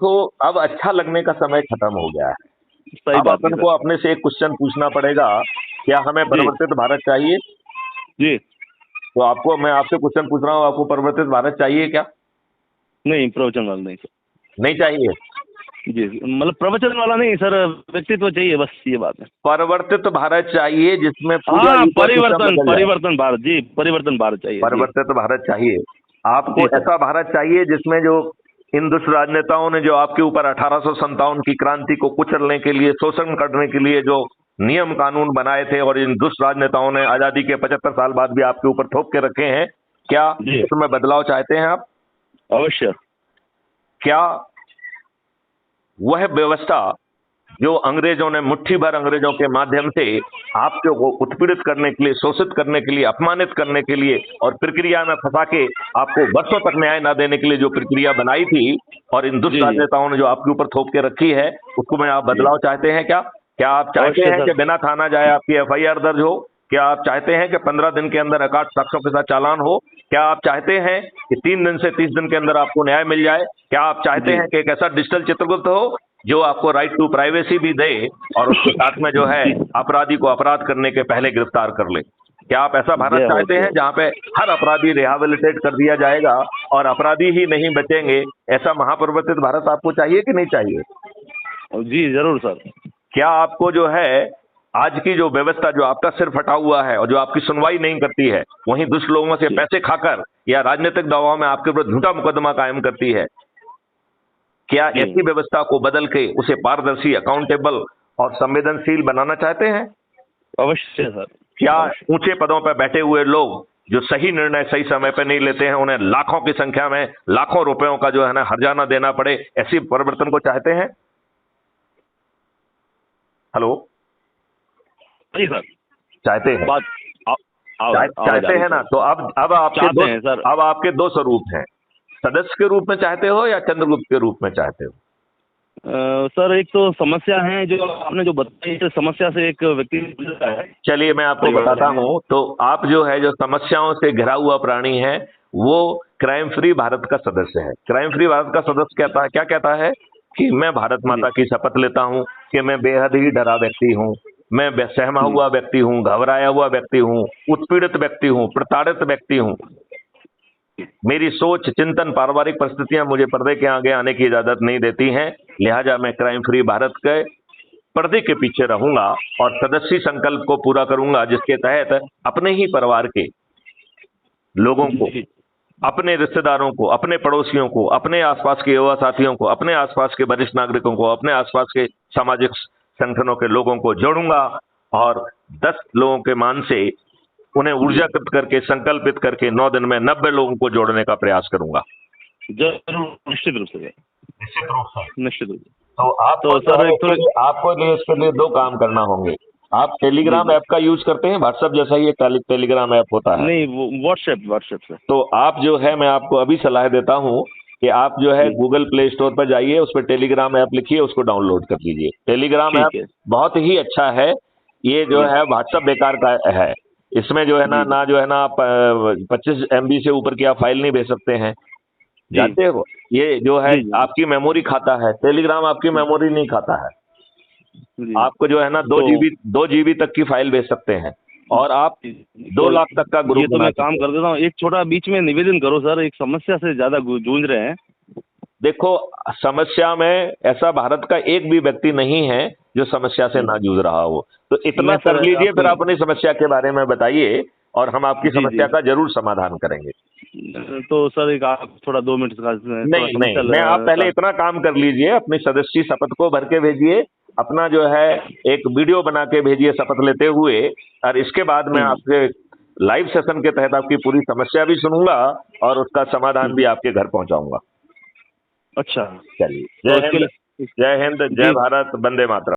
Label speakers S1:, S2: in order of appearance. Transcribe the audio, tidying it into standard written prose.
S1: तो अब अच्छा लगने का समय खत्म हो गया है।
S2: सही
S1: अब
S2: बात है
S1: अपन
S2: सर।
S1: को अपने से एक क्वेश्चन पूछना पड़ेगा, क्या हमें
S2: जी
S1: परिवर्तित भारत चाहिए?
S2: जी।
S1: तो आपको मैं आपसे क्वेश्चन पूछ रहा हूँ, आपको परिवर्तित भारत चाहिए क्या?
S2: नहीं, प्रवचन वाला नहीं सर।
S1: नहीं चाहिए।
S2: जी जी, मतलब प्रवचन वाला नहीं सर, व्यक्तित्व चाहिए, बस ये बात है।
S1: परिवर्तित भारत चाहिए जिसमें पूरा
S2: हाँ,
S1: इकोसिस्टम
S2: परिवर्तन
S1: बदल जाए।
S2: परिवर्तन भारत जी, परिवर्तन भारत चाहिए जी।
S1: परिवर्तित भारत चाहिए। आपको
S2: जी सर।
S1: ऐसा भारत चाहिए जिसमें जो इन दुष्ट राजनेताओं ने जो आपके ऊपर 1857 की क्रांति को कुचलने के लिए, शोषण करने के लिए जो नियम कानून बनाए थे, और इन दुष्ट राजनेताओं ने आजादी के 75 साल बाद भी आपके ऊपर थोप के रखे हैं, क्या
S2: जी
S1: इसमें बदलाव चाहते हैं आप?
S2: अवश्य।
S1: क्या वह व्यवस्था जो अंग्रेजों ने मुट्ठी भर अंग्रेजों के माध्यम से आपको को उत्पीड़ित करने के लिए, शोषित करने के लिए, अपमानित करने के लिए और प्रक्रिया में फंसा के आपको वर्षों तक न्याय ना देने के लिए जो प्रक्रिया बनाई थी, और इन दुष्ट
S2: जी जी
S1: राजनेताओं ने जो आपके ऊपर थोप के रखी है, उसको में आप
S2: जी।
S1: बदलाव चाहते हैं क्या? क्या आप चाहते
S2: अवश्य
S1: हैं
S2: सर।
S1: कि बिना थाना जाए आपकी एफआईआर दर्ज हो? क्या आप चाहते हैं कि 15 दिन के अंदर अकाट साक्ष्यों के साथ चालान हो? क्या आप चाहते हैं कि 3 दिन से 30 दिन के अंदर आपको न्याय मिल जाए? क्या आप चाहते
S2: जी
S1: हैं कि एक ऐसा डिजिटल चित्रगुप्त हो जो आपको राइट टू प्राइवेसी भी दे, और उसके साथ में जो है
S2: जी।
S1: अपराधी को अपराध करने के पहले गिरफ्तार कर ले? क्या आप ऐसा भारत
S2: जय हो
S1: चाहते
S2: जय
S1: हैं
S2: हो।
S1: जहां पे हर अपराधी रिहेबिलिटेट कर दिया जाएगा और अपराधी ही नहीं बचेंगे? ऐसा महापरिवर्तित भारत आपको चाहिए कि नहीं चाहिए?
S2: जी जरूर सर।
S1: क्या आपको जो है आज की जो व्यवस्था जो आपका सिर फटा हुआ है और जो आपकी सुनवाई नहीं करती है, वहीं दुष्ट लोगों से
S2: जी
S1: पैसे खाकर या राजनीतिक दबाव में आपके ऊपर झूठा मुकदमा कायम करती है, क्या
S2: जी।
S1: ऐसी व्यवस्था को बदल के उसे पारदर्शी, अकाउंटेबल और संवेदनशील बनाना चाहते हैं?
S2: अवश्य सर।
S1: क्या
S2: अवश्य।
S1: ऊंचे पदों पर बैठे हुए लोग जो सही निर्णय सही समय पर नहीं लेते हैं, उन्हें लाखों की संख्या में लाखों रुपयों का जो है ना हर्जाना देना पड़े, ऐसी परिवर्तन को चाहते हैं? हेलो?
S2: जी सर।
S1: चाहते हैं?
S2: बात आवाज आवाज आ
S1: चाहते
S2: रही
S1: हैं ना?
S2: सर।
S1: तो अब आपके
S2: चाहते
S1: दो,
S2: हैं सर।
S1: अब आपके दो स्वरूप हैं। सदस्य के रूप में चाहते हो या चंद्रगुप्त के रूप में चाहते हो?
S2: सर एक तो समस्या है जो आपने जो बताई, इस समस्या से एक व्यक्ति गुजरता है।
S1: चलिए मैं आपको बताता हूं। तो आप जो है जो समस्याओं से घिरा हुआ प्राणी है, वो क्राइम फ्री भारत का सदस्य है। क्राइम फ्री भारत का सदस्य कहता है, क्या कहता है कि मैं भारत
S2: जी
S1: माता की शपथ लेता हूं कि मैं बेहद ही डरा व्यक्ति हूं, मैं सहमा
S2: जी
S1: हुआ व्यक्ति हूं, घबराया हुआ व्यक्ति हूं, उत्पीड़ित व्यक्ति हूं, प्रताड़ित व्यक्ति हूं। मेरी सोच, चिंतन, पारिवारिक परिस्थितियां मुझे पर्दे के आगे आने की इजाजत नहीं देती हैं, लिहाजा मैं क्राइम फ्री भारत के पर्दे के पीछे रहूंगा और सदस्य संकल्प को पूरा करूंगा, जिसके तहत अपने ही परिवार के लोगों को,
S2: जी
S1: अपने रिश्तेदारों को, अपने पड़ोसियों को, अपने आसपास के युवा साथियों को, अपने आसपास के वरिष्ठ नागरिकों को, अपने आसपास के सामाजिक संगठनों के लोगों को जोड़ूंगा और 10 लोगों के मान से उन्हें ऊर्जाकृत करके, संकल्पित करके 9 दिन में 90 लोगों को जोड़ने का प्रयास करूंगा।
S2: जरूर, निश्चित रूप से।
S1: निश्चित रूप से।
S2: निश्चित रूप से।
S1: तो आपको
S2: तो
S1: जो
S2: सर
S1: है
S2: एक थोड़ी।
S1: आपको लिए इसके लिए 2 काम करना होंगे। आप
S2: जी
S1: टेलीग्राम
S2: जी।
S1: ऐप का यूज करते हैं? व्हाट्सएप जैसा ही एक टेलीग्राम ऐप होता है।
S2: नहीं, वो व्हाट्सएप व्हाट्सएप से।
S1: तो आप जो है, मैं आपको अभी सलाह देता हूं कि आप जो है
S2: जी
S1: गूगल प्ले स्टोर पर जाइए, उस पर टेलीग्राम ऐप लिखिए, उसको डाउनलोड कर लीजिए। टेलीग्राम
S2: ठीक
S1: ऐप
S2: है।
S1: बहुत ही अच्छा है। ये जो
S2: जी
S1: है व्हाट्सएप बेकार का है। इसमें जो है
S2: जी
S1: ना जो है ना आप 25 MB से ऊपर की आप फाइल नहीं भेज सकते हैं,
S2: जी
S1: जानते हो? ये जो है
S2: जी जी
S1: आपकी मेमोरी खाता है, टेलीग्राम आपकी मेमोरी नहीं खाता है।
S2: जी।
S1: आपको जो है ना
S2: तो
S1: 2 GB तक की फाइल भेज सकते हैं और आप 2
S2: तो
S1: लाख तक का
S2: ये
S1: ग्रुप
S2: तो
S1: बना
S2: मैं काम
S1: सकते हैं।
S2: कर देता हूँ। एक छोटा बीच में निवेदन करो सर, एक समस्या से ज्यादा जूझ रहे हैं।
S1: देखो, समस्या में ऐसा भारत का एक भी व्यक्ति नहीं है जो समस्या से ना जूझ रहा हो। तो इतना
S2: मैं
S1: कर
S2: सर
S1: लीजिए,
S2: आपको।
S1: फिर अपनी समस्या के बारे में बताइए और हम आपकी
S2: जी जी।
S1: समस्या का जरूर समाधान करेंगे।
S2: तो सर एक आप थोड़ा 2 मिनट का थोड़ा
S1: नहीं
S2: समस्या
S1: नहीं, मैं आप पहले
S2: का।
S1: इतना काम कर लीजिए, अपनी सदस्य शपथ को भर के भेजिए, अपना जो है एक वीडियो बना के भेजिए शपथ लेते हुए, और इसके बाद मैं
S2: हम्म,
S1: आपके लाइव सेशन के तहत आपकी पूरी समस्या भी सुनूंगा और उसका समाधान भी आपके घर पहुंचाऊंगा।
S2: अच्छा।
S1: चलिए,
S2: तो
S1: जय
S2: इसके
S1: हिंद।
S2: लिए
S1: जय हिंद, जय
S2: जी।
S1: भारत, वंदे मातरम।